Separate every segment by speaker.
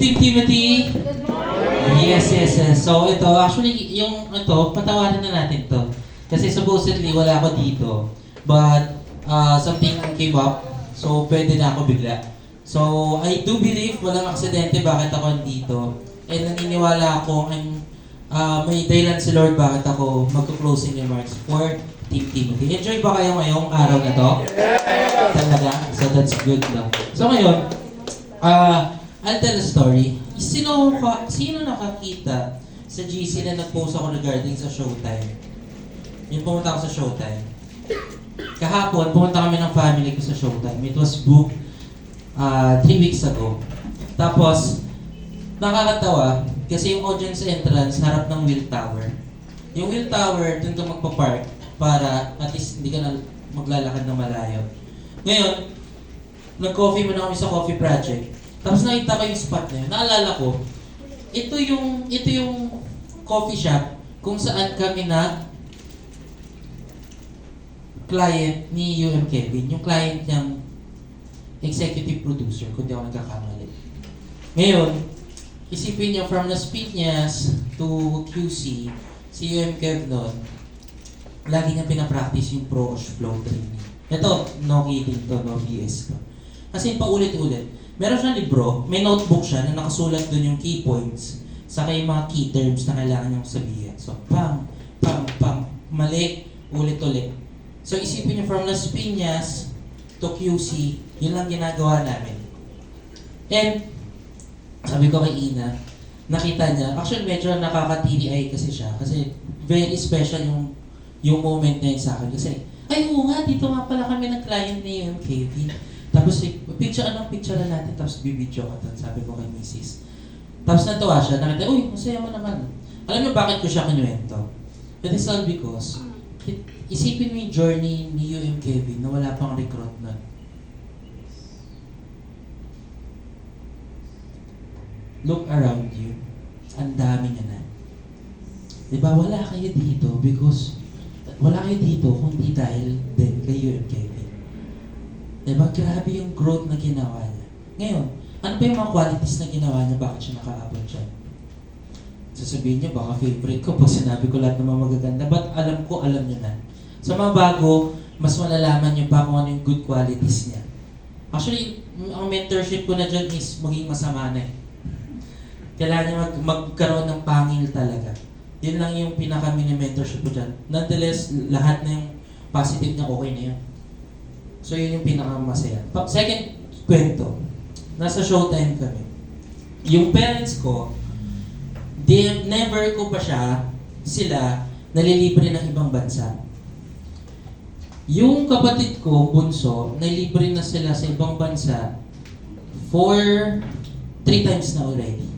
Speaker 1: Team Timothy. Yes, yes, yes. So ito, actually, yung ito, patawarin na natin to. Kasi supposedly, wala ako dito. But, something came up. So, pwede na ako bigla. So, I do believe walang aksidente bakit ako dito. And naniniwala ako may dahilan si Lord bakit ako magko-closing remarks for Team Timothy. Enjoy ba kayo ngayong araw na to? Talaga? So, that's good na. So, ngayon, I'll tell a story. Sino nakakita sa GC na nag-post ako regarding sa Showtime? Yung pumunta ako sa Showtime. Kahapon, pumunta kami ng family ko sa Showtime. It was booked 3 weeks ago. Tapos, nakakatawa kasi yung audience entrance harap ng Will Tower. Yung Will Tower, dun ka magpa-park para at least hindi ka na maglalakad na malayo. Ngayon, nag-coffee muna kami sa coffee project. Tapos nakita ko yung spot na yun. Naalala ko, ito yung coffee shop kung saan kami na client ni UM Kevin. Yung client niyang executive producer, kung di ako nagkakamali. Ngayon, isipin niyo from Las Piñas to QC, si UM Kev noon, lagi nga pinapractice yung Pro-Osh Flow training. Ito, no kidding to, no BS to. Kasi paulit-ulit. Meron siyang libro, may notebook siya na nakasulat doon yung key points saka yung mga key terms na kailangan niyong sabihin. So, pam, mali, ulit-ulit. So, isipin niyo from Las Piñas to QC, yun lang ginagawa namin. And, sabi ko kay Ina, nakita niya, actually medyo nakaka-TDI kasi siya, kasi very special yung moment na yun sa akin. Kasi, ay oo nga, dito nga pala kami ng client ni yung Kevin. Tapos, picture na natin, tapos bibidyo ka doon, sabi ko kay Mrs. Tapos natuwa siya, nakita, uy, masaya mo naman. Alam niyo bakit ko siya kinuwento? It is all because, isipin mo yung journey ni UM Kevin na wala pang recruit nun. Look around you, ang dami niya na. Diba, wala kayo dito because, wala kayo dito kundi dahil din kay UM Kevin. Diba? Grabe yung growth na ginawa niya. Ngayon, ano ba yung mga qualities na ginawa niya? Bakit siya nakaabot siya? Sasabihin niya, baka favorite ko pag sinabi ko lahat ng mga magaganda. But alam ko, alam niya na. Sa mga bago, mas malalaman niyo pa kung ano yung good qualities niya. Actually, ang mentorship ko na dyan is maging masama na eh. Kailangan niya magkaroon ng pangil talaga. Yun lang yung pinaka-mini mentorship ko dyan. Nonetheless, lahat na yung positive niya, okay na yun. So yun yung pinakamasaya. Second kwento, nasa Showtime kami. Yung parents ko, never ko pa sila nalilibre ng ibang bansa. Yung kapatid ko, bunso, nalilibre na sila sa ibang bansa for 3 times na already.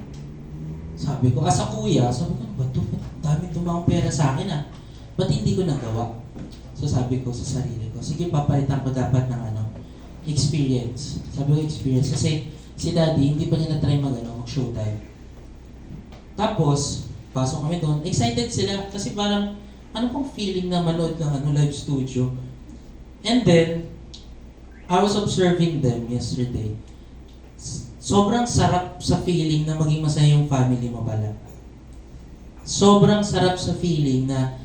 Speaker 1: Sabi ko, as a kuya, sabi ko, ba't daming tumang pera sa akin ah? Ba't hindi ko nagawa? So sabi ko sa sarili ko, sige papalitan ko dapat ng experience. Sabi ko experience kasi si daddy hindi pa niya na-try mag-showtime. Tapos, pasok kami doon, excited sila kasi parang ano pong feeling na manood ng live studio. And then, I was observing them yesterday. Sobrang sarap sa feeling na maging masaya yung family mo pala. Sobrang sarap sa feeling na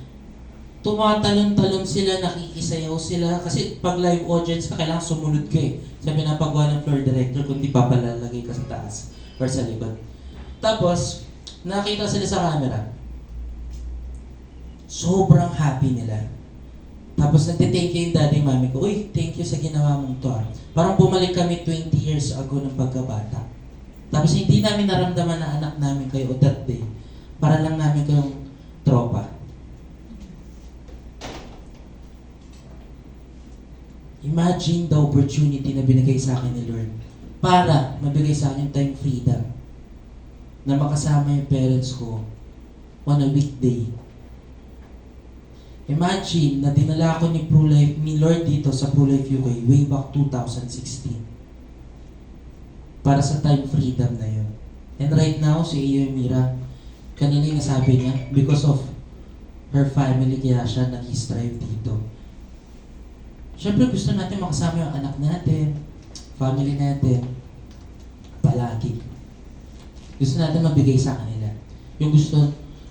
Speaker 1: tumatalon-talon sila, nakikisayaw sila. Kasi pag live audience ka, kailangan sumunod ka eh. Sabi na paggawa ng floor director, kundi papalalagay ka sa taas or sa likod. Tapos, nakita sila sa camera. Sobrang happy nila. Tapos nagte-thank you yung daddy mami ko, uy, thank you sa ginawa mong to ah. Parang bumalik kami 20 years ago ng pagkabata. Tapos hindi namin naramdaman na anak namin kayo o that day. Para lang namin kayong tropa. Imagine the opportunity na binigay sa akin ni Lord para mabigay sa akin time freedom na makasama yung parents ko on a weekday. Imagine na dinala ako ni Lord dito sa ProLife UK way back 2016 para sa time freedom na yun. And right now, si Iyo Mira, kanina yung nasabi niya, because of her family kaya siya nag-strive dito. Siyempre gusto natin makasama yung anak natin, family natin, palagi. Gusto natin mabigay sa kanila. Yung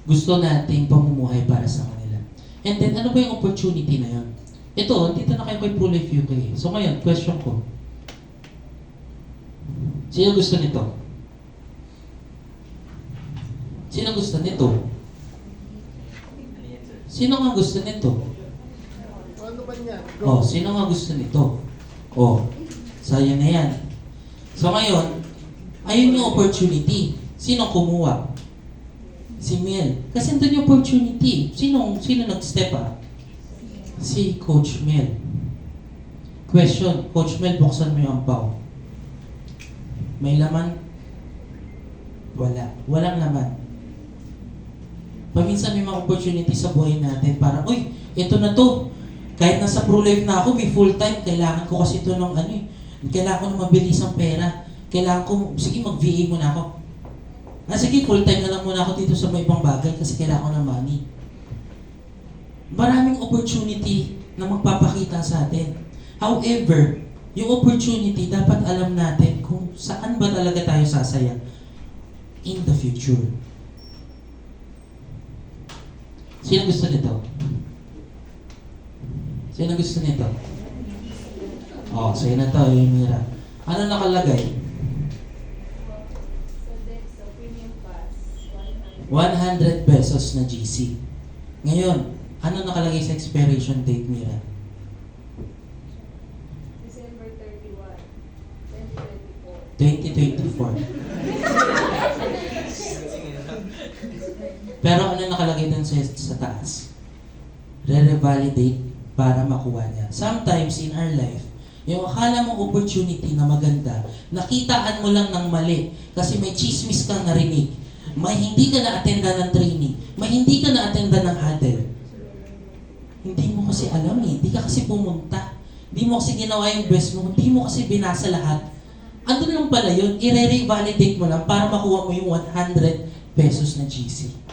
Speaker 1: gusto nating pamumuhay para sa kanila. And then, ano ba yung opportunity na yun? Ito, dito na kayo kay Pro-Life UK. So ngayon, question ko. Sino gusto nito? Sino gusto nito? Sino nga gusto nito?
Speaker 2: Ano ba niya?
Speaker 1: Oh, sino nga gusto nito? Oh, sayang na yan. So ngayon, ayun yung opportunity. Sino kumuha? Si Mel. Kasi doon yung opportunity. Sino nag-step up? Si Coach Mel. Question, Coach Mel, buksan mo yung ampaw. May laman? Wala. Walang laman. Paminsan may mga opportunity sa buhay natin para, uy, ito na to. Kahit nasa pro-life na ako, may full-time, kailangan ko kasi ito ng kailangan ko ng mabilisang pera. Kailangan ko, sige, mag-VA muna ako. Sige, full-time na lang muna ako dito sa may ibang bagay kasi kailangan ko ng money. Maraming opportunity na magpapakita sa atin. However, yung opportunity, dapat alam natin kung saan ba talaga tayo sasaya in the future. Sino gusto nito? Sino gusto nito? Oh, sa'yo na to, yung Mira. Ano nakalagay? 100 pesos na GC. Ngayon, ano nakalagay sa expiration date, Mira?
Speaker 3: December 31,
Speaker 1: 2024. Pero ano nakalagay dun sa taas? Re-revalidate para makuha niya. Sometimes in our life, yung akala mong opportunity na maganda, nakitaan mo lang ng mali kasi may chismis kang narinig. May hindi ka na-attenda ng training. May hindi ka na-attenda ng huddle. Hindi mo kasi alam hindi ka kasi pumunta. Hindi mo kasi ginawa yung best mo. Hindi mo kasi binasa lahat. Andun lang pala yun, i-revalidate mo lang para makuha mo yung 100 pesos na GC.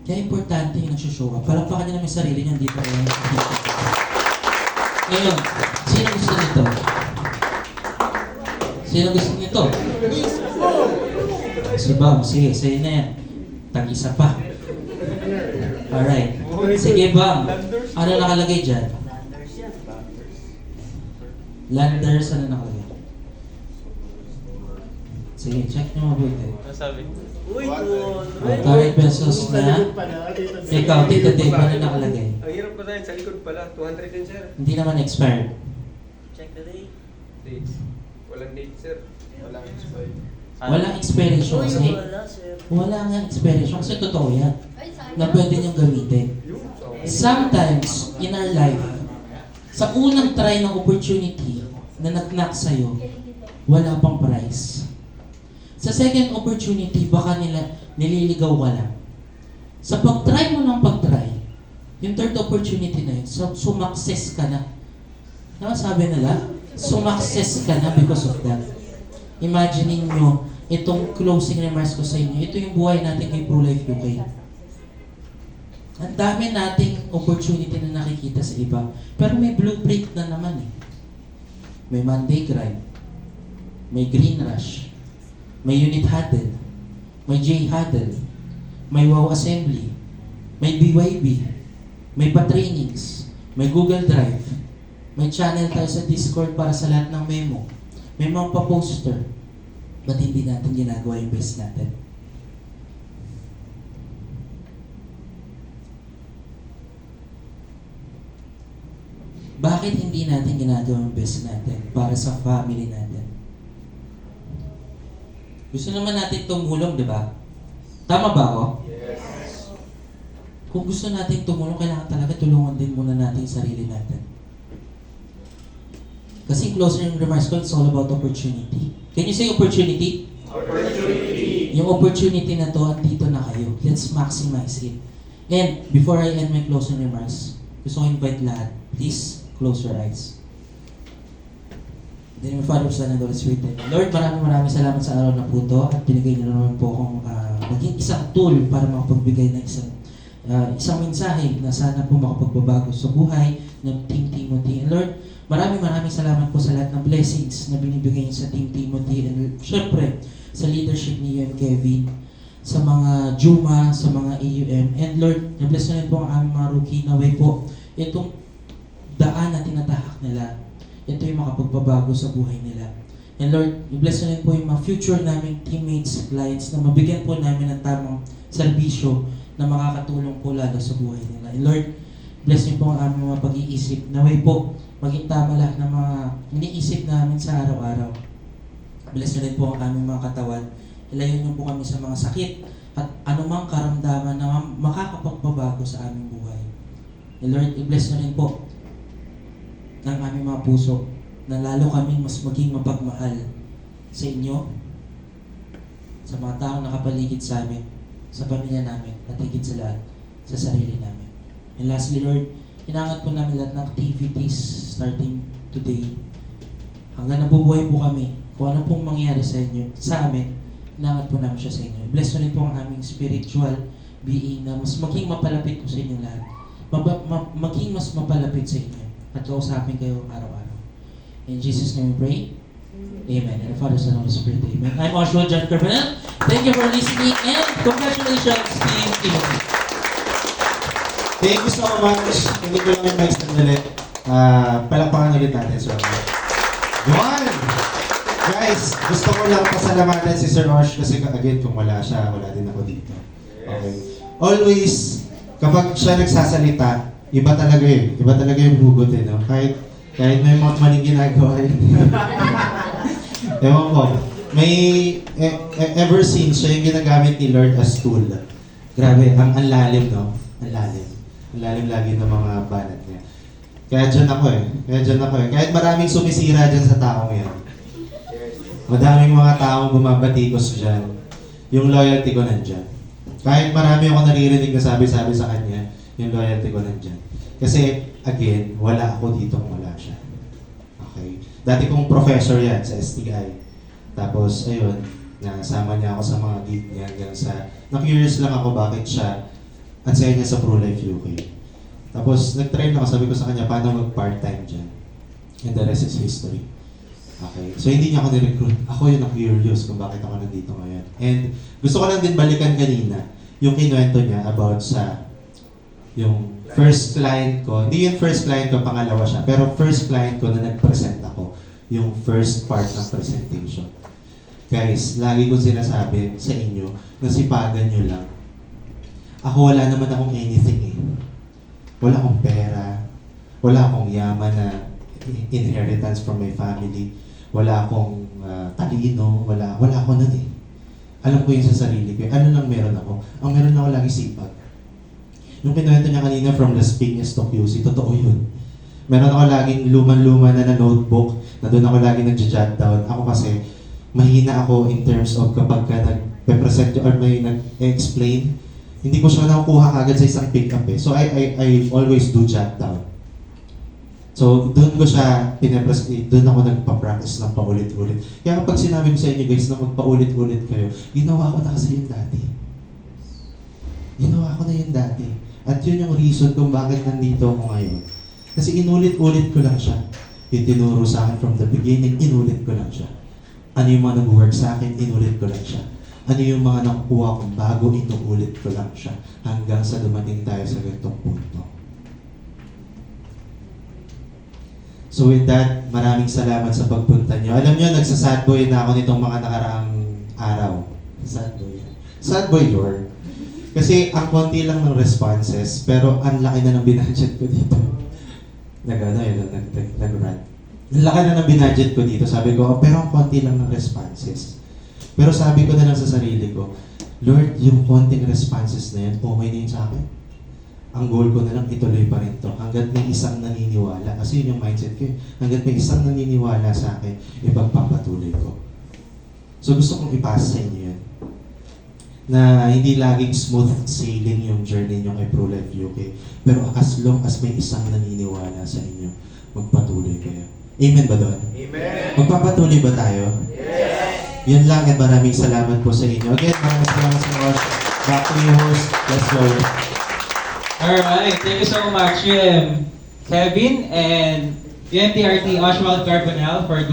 Speaker 1: Kaya importante yung nagsushow up. Palakpakan niyo naman yung sarili niyan dito. Ngayon, sino gusto nito? Sino gusto nito? Si Bam, sige, sa'yo na yan. Tag-isa pa. Alright. Sige, Bam. Ano nakalagay dyan? Landers, ano nakalagay? Sige, check nyo mabuti.
Speaker 4: Ano sabi?
Speaker 2: Uy,
Speaker 1: 30 pesos na. Ikaw, Tito Dave, ano nakalagay?
Speaker 4: Ang hirap ko tayo, sa likod pala. 200 din, sir.
Speaker 1: Hindi naman expired.
Speaker 2: Check the date.
Speaker 4: Dates. Walang date, sir. Walang expired.
Speaker 1: Walang expiration
Speaker 2: Uy,
Speaker 1: kasi.
Speaker 2: wala, sir.
Speaker 1: Wala nga expiration kasi totoo yan.
Speaker 3: Ay, sayang.
Speaker 1: Na pwede niyong gamitin. Sometimes, in our life, sa unang try ng opportunity na nag-knock sa'yo, wala pang price. Sa second opportunity, baka nililigaw ka lang. Sa pag-try mo ng pag-try, yung third opportunity na yun, sumakses ka na. Ano sabi nila? Sumakses ka na because of that. Imaginein nyo, itong closing remarks ko sa inyo, ito yung buhay natin kay Pro-Life UK. Ang dami nating opportunity na nakikita sa iba. Pero may blueprint na naman eh. May Monday Grind. May Green Rush. May Unit Huddle. May J Huddle. May WOW Assembly. May BYB. May pa-trainings. May Google Drive. May channel tayo sa Discord para sa lahat ng memo. May mga pa-poster. Ba't hindi natin ginagawa yung best natin? Bakit hindi natin ginagawa yung best natin para sa family natin? Gusto naman natin tumulong, di ba? Tama ba ako?
Speaker 4: Yes.
Speaker 1: Kung gusto natin tumulong, kailangan talaga tulungan din muna natin yung sarili natin. Kasi closing remarks ko, it's all about opportunity. Can you say opportunity?
Speaker 4: Opportunity.
Speaker 1: Yung opportunity na to, andito na kayo. Let's maximize it. And before I end my closing remarks, gusto ko invite lahat. Please, close your eyes. In the name of Father, Son, and Holy Spirit. Lord, maraming salamat sa araw na po ito at binigay niyo naman po akong maging isang tool para makapagbigay ng isang mensahe na sana po makapagbabago sa buhay ng Team Timothy. And Lord, maraming salamat po sa lahat ng blessings na binibigay niyo sa Team Timothy. And syempre, sa leadership ni UM Kevin, sa mga Juma, sa mga AUM. And Lord, na-bless na rin po ang aming mga rookie. Naway po, itong daan na tinatahak nila, ito yung makapagpabago sa buhay nila. And Lord, i-bless na rin po yung mga future naming teammates, clients, na mabigyan po namin ng tamang serbisyo na makakatulong po lalo sa buhay nila. And Lord, bless niyo po ang aming mga pag-iisip. Naway po, maging tama lahat ng mga iniisip namin sa araw-araw. Bless niyo rin po ang aming mga katawan. Ilayo niyo po kami sa mga sakit at anumang karamdaman na makakapagpabago sa aming buhay. And Lord, i-bless niyo rin po ng aming mga puso na lalo kaming mas maging mapagmahal sa inyo, sa mga taong nakapaligid sa amin, sa pamilya namin, at higit sa lahat, sa sarili namin. And lastly, Lord, inangat po namin lahat ng activities starting today. Hanggang nabubuhay po kami, kung ano pong mangyari sa inyo, sa amin, inangat po namin siya sa inyo. Bless na rin po ang aming spiritual being na mas maging mapalapit po sa inyo lahat. Maging mas mapalapit sa inyo at kausapin kayo araw-araw. In Jesus' name we pray. Amen. And the Father, Son, and Holy Spirit. Amen. I'm Oswald John Carbanel. Thank you for listening and congratulations, Team Timothy.
Speaker 5: Thank you so much. Hindi ko lang yung mic sandali. Palakpakan ulit natin, Sir Osh. One! Guys, gusto ko lang pasalamatan si Sir Osh kasi again, kung wala siya, wala din ako dito. Okay. Always, kapag siya nagsasalita, iba talaga eh. Iba talaga yung hugot eh, no? Kahit may mga maling ginagawa yun. Ewan ko. May, ever since, siya yung ginagamit ni Lord as tool. Grabe, ang lalim, no? Ang lalim. Ang lalim lagi ng mga banat niya. Kaya dyan ako eh. Kahit maraming sumisira dyan sa taong yan. Madaming mga taong bumabatikos dyan. Yung loyalty ko nandyan. Kahit marami ako naririnig na sabi-sabi sa kanya, yung loyalty ko nandyan. Kasi, again, wala ako dito kung wala siya. Okay? Dati kong professor yan sa STI. Tapos, ayun, nasama niya ako sa mga gig niya. Na-curious lang ako bakit siya at saya niya sa Pro-Life UK. Tapos, nag-try na ako, sabi ko sa kanya, paano mag-part-time dyan? And the rest is history. Okay? So, hindi niya ako nirecruit. Ako yung na-curious kung bakit ako nandito ngayon. And gusto ko lang din balikan kanina yung kinuwento niya about sa yung first client ko. Hindi yung first client ko, pangalawa siya. Pero first client ko na nag-present ako. Yung first part ng presentation. Guys, lagi ko sinasabi sa inyo, nasipagan nyo lang. Ako wala naman akong anything eh. Wala akong pera. Wala akong yaman na inheritance from my family. Wala akong talino. Wala ako nun eh. Alam ko yun sa sarili ko. Ano lang meron ako? Ang meron ako lagi sipag. Yung kinuwento niya kanina from Las Piñas to QC, totoo yun. Meron ako laging luman-luma na notebook na doon ako laging nag-jot down. Ako kasi, mahina ako in terms of kapag ka nag-present or may nag-explain, hindi ko siya nakukuha kagad sa isang pick-up eh. So I always do jot down. So doon ko siya pinapresent, doon ako nagpa-practice ng paulit-ulit. Kaya kapag sinabi ko sa inyo guys na magpaulit-ulit kayo, ginawa ko na kasi yun dati. Ginawa ko na yun dati. At yun yung reason kung bakit nandito ako ngayon. Kasi inulit-ulit ko lang siya. Yung tinuro sa akin from the beginning, inulit ko lang siya. Ano yung mga nag-work sa akin, inulit ko lang siya. Ano yung mga nakukuha kong bago, inuulit ko lang siya. Hanggang sa dumating tayo sa ganitong punto. So with that, maraming salamat sa pagpunta niyo. Alam niyo, nagsa-sad boy na ako nitong mga nakaraang araw. Sad boy. Sad boy, Lord. Kasi ang konti lang ng responses, pero ang laki na ng binudget ko dito. Nag-rant. Ang laki na ng binudget ko dito. Sabi ko, pero ang konti lang ng responses. Pero sabi ko na lang sa sarili ko, Lord, yung konting responses na yan, okay na yun sa akin. Ang goal ko na lang, ituloy pa rin to. Hanggat may isang naniniwala. Kasi yun yung mindset ko. Hanggat may isang naniniwala sa akin, ipagpapatuloy ko. So gusto kong ipasa sa inyo yun. Na hindi laging smooth sailing yung journey nyo kay Pro-Life UK. Pero as long as may isang naniniwala sa inyo, magpatuloy kayo. Amen ba doon?
Speaker 4: Amen!
Speaker 5: Magpapatuloy ba tayo?
Speaker 4: Yes!
Speaker 5: Yun lang at maraming salamat po sa inyo. Again, maraming salamat sa inyo. Back to you, host. Let's go.
Speaker 6: Alright, thank you so much, Jim. Kevin and UMTRT Oswald Carbonell for